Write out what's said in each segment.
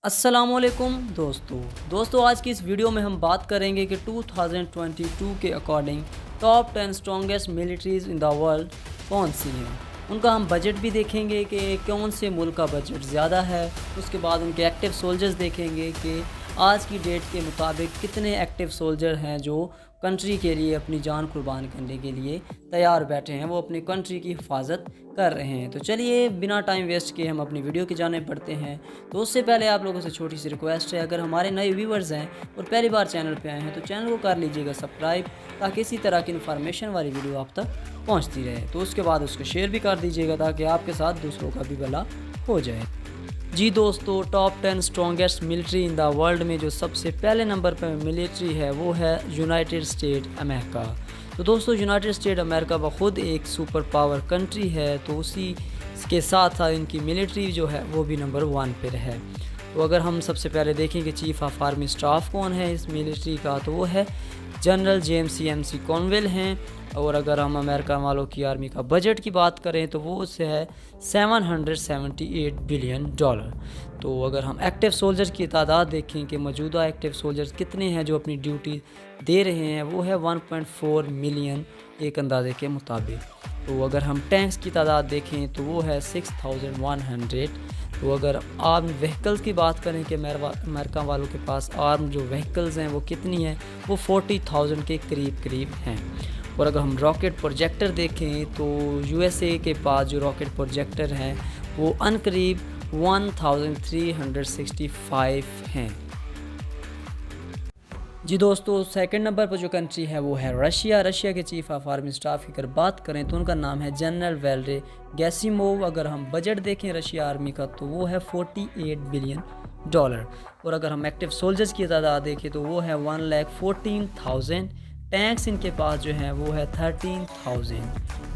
अस्सलाम वालेकुम दोस्तों आज की इस वीडियो में हम बात करेंगे कि 2022 के according top 10 strongest militaries in the world कौन सी हैं। उनका हम बजट भी देखेंगे कि कौन से मुल्क का बजट ज़्यादा है। उसके बाद उनके एक्टिव सोल्जर्स देखेंगे कि आज की डेट के मुताबिक कितने एक्टिव सोल्जर हैं जो कंट्री के लिए अपनी जान कुर्बान करने के लिए तैयार बैठे हैं, वो अपनी कंट्री की हिफाजत कर रहे हैं। तो चलिए बिना टाइम वेस्ट किए हम अपनी वीडियो की जानिब बढ़ते हैं। तो उससे पहले आप लोगों से छोटी सी रिक्वेस्ट है, अगर हमारे नए व्यूवर्स हैं और पहली बार चैनल पे आए हैं तो चैनल को कर लीजिएगा सब्सक्राइब, ताकि इसी तरह की इन्फॉर्मेशन वाली वीडियो आप तक पहुँचती रहे। तो उसके बाद उसको शेयर भी कर दीजिएगा ताकि आपके साथ दूसरों का भी भला हो जाए। जी दोस्तों, top 10 strongest military in the world में जो सबसे पहले नंबर पर मिलिट्री है वो है यूनाइटेड स्टेट अमेरिका। तो दोस्तों, यूनाइटेड स्टेट अमेरिका बखुद एक सुपर पावर कंट्री है, तो उसी के साथ साथ इनकी मिलिट्री जो है वो भी नंबर 1 पर है। तो अगर हम सबसे पहले देखें कि चीफ ऑफ आर्मी स्टाफ कौन है इस मिलिट्री का, तो वो है जनरल जेम्स CMC कॉनवेल हैं। और अगर हम अमेरिका वालों की आर्मी का बजट की बात करें तो वो उससे है $778 बिलियन। तो अगर हम एक्टिव सोल्जर्स की तादाद देखें कि मौजूदा एक्टिव सोल्जर्स कितने हैं जो अपनी ड्यूटी दे रहे हैं, वो है 1.4 मिलियन एक अंदाजे के मुताबिक। तो अगर हम टैंक्स की तादाद देखें तो वो है 6100। तो अगर आर्म व्हीकल्स की बात करें कि अमेरिका वालों के पास आर्म जो व्हीकल्स हैं वो कितनी हैं, वो 40,000 के करीब हैं। और अगर हम रॉकेट प्रोजेक्टर देखें तो USA के पास जो रॉकेट प्रोजेक्टर हैं वो अनकरीब 1365 हैं। जी दोस्तों, सेकंड नंबर पर जो कंट्री है वो है रशिया। रशिया के चीफ ऑफ आर्मी स्टाफ की अगर बात करें तो उनका नाम है जनरल वैलेरी गेसिमोव। अगर हम बजट देखें रशिया आर्मी का तो वो है $48 बिलियन। और अगर हम एक्टिव सोल्जर्स की तादाद देखें तो वो है 1,14,000। टैंक्स इनके पास जो हैं वो है 13,000।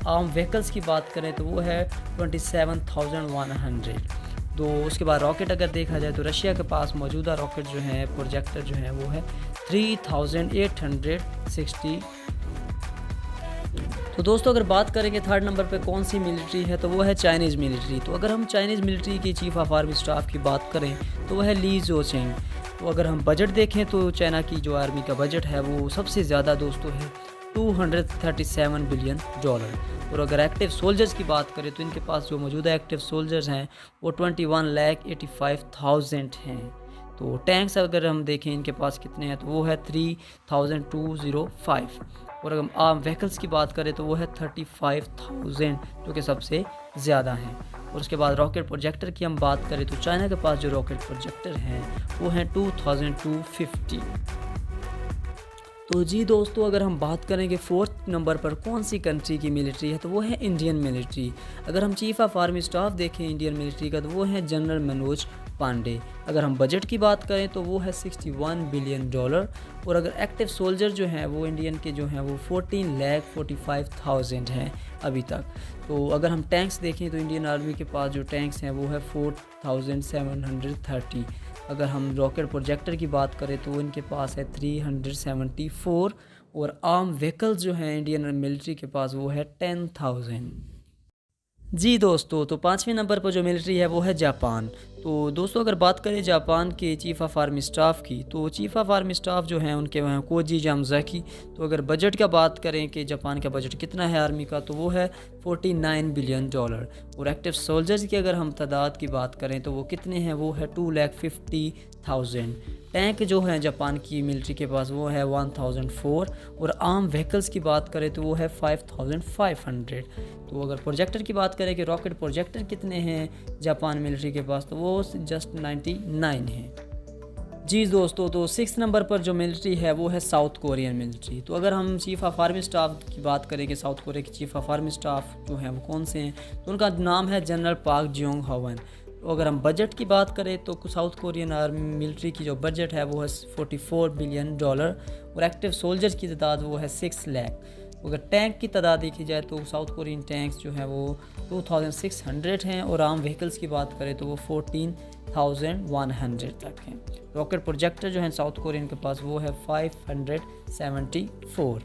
आर्म व्हीकल्स की बात करें तो वो है 27,100। तो उसके बाद रॉकेट अगर देखा जाए तो रशिया के पास मौजूदा रॉकेट जो हैं प्रोजेक्टर जो हैं वो है 3,860। तो दोस्तों, अगर बात करें कि थर्ड नंबर पे कौन सी मिलिट्री है तो वो है चाइनीज़ मिलिट्री। तो अगर हम चाइनीज़ मिलिट्री की चीफ ऑफ आर्मी स्टाफ की बात करें तो वो है ली जोचेंग। तो अगर हम बजट देखें तो चाइना की जो आर्मी का बजट है वो सबसे ज़्यादा दोस्तों है $237 बिलियन। और अगर एक्टिव सोल्जर्स की बात करें तो इनके पास जो मौजूदा एक्टिव सोल्जर्स हैं वो 21,85,000 हैं। तो टैंक्स अगर हम देखें इनके पास कितने हैं तो वो है 3,205। और अगर आर्म व्हीकल्स की बात करें तो वो है 35,000 जो कि सबसे ज़्यादा हैं। और उसके बाद रॉकेट प्रोजेक्टर की हम बात करें तो चाइना के पास जो रॉकेट प्रोजेक्टर हैं वो हैं 2250। तो जी दोस्तों, अगर हम बात करें कि फोर्थ नंबर पर कौन सी कंट्री की मिलिट्री है तो वो है इंडियन मिलिट्री। अगर हम चीफ ऑफ आर्मी स्टाफ देखें इंडियन मिलिट्री का तो वो है जनरल मनोज पांडे। अगर हम बजट की बात करें तो वो है $61 बिलियन। और अगर एक्टिव सोल्जर जो हैं वो इंडियन के जो हैं वो 14,45,000 हैं अभी तक। तो अगर हम टैंक्स देखें तो इंडियन आर्मी के पास जो टैंक्स हैं वो है 4,730। अगर हम रॉकेट प्रोजेक्टर की बात करें तो इनके पास है 374। और आर्म व्हीकल्स जो हैं इंडियन मिलिट्री के पास वो है 10,000। जी दोस्तों, तो पाँचवें नंबर पर जो मिलिट्री है वो है जापान। तो दोस्तों, अगर बात करें जापान के चीफ ऑफ आर्मी स्टाफ की तो चीफ ऑफ आर्मी स्टाफ जो हैं उनके वहाँ कोजी यामाज़ाकी। तो अगर बजट का बात करें कि जापान का बजट कितना है आर्मी का तो वो है $49 बिलियन। और एक्टिव सोल्जर्स की अगर हम तादाद की बात करें तो वो कितने हैं, वो है 2,50,000। टैंक जो हैं जापान की मिलिट्री के पास वो है 1,004। और आर्म व्हीकल्स की बात करें तो वो है 5,500। तो अगर प्रोजेक्टर की बात करें कि रॉकेट प्रोजेक्टर कितने हैं जापान मिलिट्री के पास तो वो जस्ट 99 है। जी दोस्तों, तो 6 नंबर पर जो मिलिट्री है वो है साउथ कोरियन मिलिट्री। तो अगर हम चीफ ऑफ आर्मी स्टाफ की बात करें कि साउथ कोरिया के चीफ ऑफ आर्मी स्टाफ जो हैं वो कौन से हैं तो उनका नाम है जनरल पार्क जियोंग हवन। तो अगर हम बजट की बात करें तो साउथ कोरियन आर्मी मिलिट्री की जो बजट है वो है $44 बिलियन। और एक्टिव सोल्जर्स की तादाद वो है 6 लाख। अगर टैंक की तादाद देखी जाए तो साउथ कोरियन टैंक्स जो हैं वो 2,600 हैं। और आर्म व्हीकल्स की बात करें तो वो 14,100 तक हैं। रॉकेट प्रोजेक्टर जो हैं साउथ कोरियन के पास वो है 574।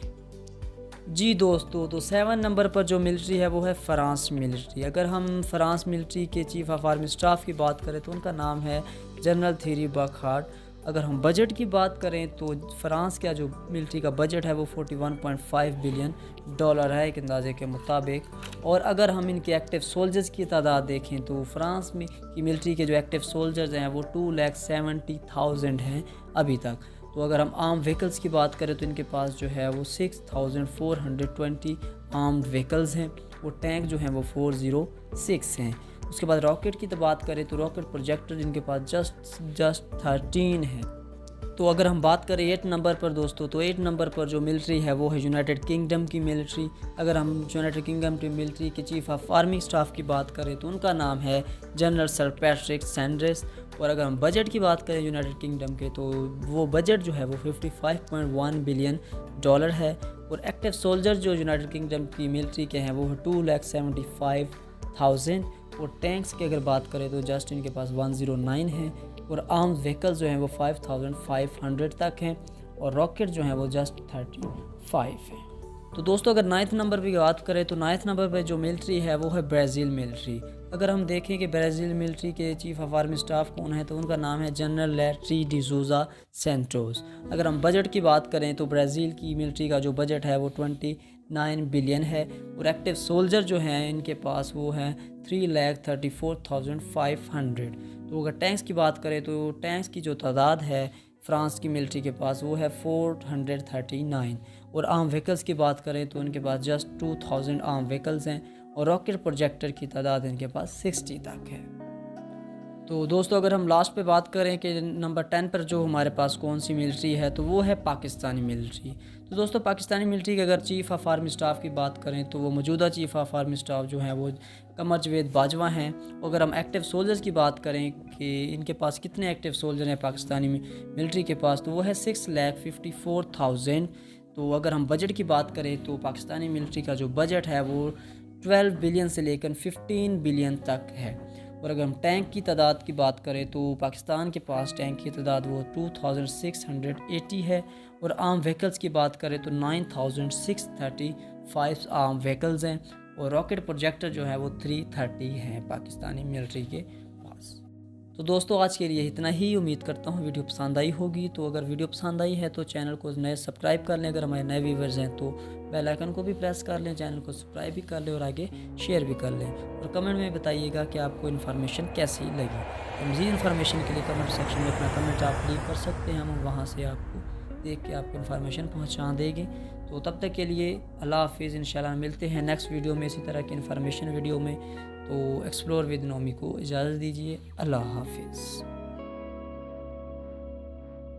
جی دوستو، تو 7 نمبر پر جو ملٹری ہے وہ ہے فرانس ملٹری۔ اگر ہم فرانس ملٹری کے چیف آف آرمی اسٹاف کی بات کریں تو ان کا نام ہے جنرل تھیری بکہارٹ۔ اگر ہم بجٹ کی بات کریں تو فرانس کا جو ملٹری کا بجٹ ہے وہ 41.5 بلین ڈالر ہے ایک اندازے کے مطابق۔ اور اگر ہم ان کے ایکٹیو سولجرز کی تعداد دیکھیں تو فرانس میں کی ملٹری کے جو ایکٹیو سولجرز ہیں وہ 2,70,000 ہیں ابھی تک۔ تو اگر ہم آرم وہیکلز کی بات کریں تو ان کے پاس جو ہے وہ 6,420 آرمڈ وہیکلز ہیں۔ وہ ٹینک جو ہیں وہ 406 ہیں۔ اس کے بعد راکٹ کی تو بات کریں تو راکٹ پروجیکٹر ان کے پاس جسٹ 13 ہیں۔ تو اگر ہم بات کریں 8 نمبر پر دوستو، تو 8 نمبر پر جو ملٹری ہے وہ ہے یونائٹڈ کنگڈم کی ملٹری۔ اگر ہم یونائٹڈ کنگڈم کی ملٹری کے چیف آف آرمی اسٹاف کی بات کریں تو ان کا نام ہے جنرل سر پیٹرک سینڈرس۔ اور اگر ہم بجٹ کی بات کریں یونائٹڈ کنگڈم کے تو وہ بجٹ جو ہے وہ 55.1 بلین ڈالر ہے۔ اور ایکٹیو سولجر جو یونائٹڈ کنگڈم کی ملٹری کے ہیں وہ 2,75,000۔ اور ٹینکس کی اگر بات کریں تو جسٹ ان کے پاس 109 ہیں۔ اور آرمز وہیکل جو ہیں وہ 5,500 تک ہیں۔ اور راکٹ جو ہیں وہ جسٹ 35 ہیں۔ تو دوستو اگر 9 نمبر پہ بات کریں تو 9 نمبر پہ جو ملٹری ہے وہ ہے برازیل ملٹری۔ اگر ہم دیکھیں کہ برازیل ملٹری کے چیف آف آرمی اسٹاف کون ہے تو ان کا نام ہے جنرل لیٹری ڈی سوزا سینٹوس۔ اگر ہم بجٹ کی بات کریں تو برازیل کی ملٹری کا جو بجٹ ہے وہ 29 بلین ہے۔ اور ایکٹیو سولجر جو ہیں ان کے پاس وہ ہیں 3,34,500۔ تو اگر ٹینکس کی بات کریں تو ٹینکس کی جو تعداد ہے فرانس کی ملٹری کے پاس وہ ہے 439۔ اور آرم وہیکلز کی بات کریں تو ان کے پاس جسٹ 2000 آرم وہیکلز ہیں۔ اور راکٹ پروجیکٹر کی تعداد ان کے پاس 60 تک ہے۔ تو دوستو اگر ہم لاسٹ پہ بات کریں کہ نمبر 10 پر جو ہمارے پاس کون سی ملٹری ہے تو وہ ہے پاکستانی ملٹری۔ تو دوستو پاکستانی ملٹری کے اگر چیف آف آرمی اسٹاف کی بات کریں تو وہ موجودہ چیف آف آرمی اسٹاف جو ہیں وہ قمر جاوید باجوہ ہیں۔ اگر ہم ایکٹیو سولجرز کی بات کریں کہ ان کے پاس کتنے ایکٹیو سولجر ہیں پاکستانی ملٹری کے پاس تو وہ ہے 6,54,000۔ تو اگر ہم بجٹ کی بات کریں تو پاکستانی ملٹری کا جو بجٹ ہے وہ 12 بلین سے لے کر 15 بلین تک ہے۔ اور اگر ہم ٹینک کی تعداد کی بات کریں تو پاکستان کے پاس ٹینک کی تعداد وہ 2,680 ہے۔ اور آرم وہیکلز کی بات کریں تو 9,635 آرم وہیکلز ہیں۔ اور راکٹ پروجیکٹر جو ہے وہ 330 ہیں پاکستانی ملٹری کے پاس۔ تو دوستو آج کے لیے اتنا ہی، امید کرتا ہوں ویڈیو پسند آئی ہوگی۔ تو اگر ویڈیو پسند آئی ہے تو چینل کو نئے سبسکرائب کر لیں، اگر ہمارے نئے ویورز ہیں تو بیل آئیکن کو بھی پریس کر لیں، چینل کو سبسکرائب بھی کر لیں اور آگے شیئر بھی کر لیں۔ اور کمنٹ میں بتائیے گا کہ آپ کو انفارمیشن کیسی لگی۔ تو مزید انفارمیشن کے لیے کمنٹ سیکشن میں اپنا کمنٹ آپ لیو کر سکتے ہیں، ہم وہاں سے آپ کو دیکھ کے آپ کو انفارمیشن پہنچا دیں گے۔ تو تب تک کے لیے اللہ حافظ، انشاءاللہ ملتے ہیں نیکسٹ ویڈیو میں اسی طرح کی انفارمیشن ویڈیو میں۔ تو ایکسپلور ود نومی کو اجازت دیجیے، اللہ حافظ۔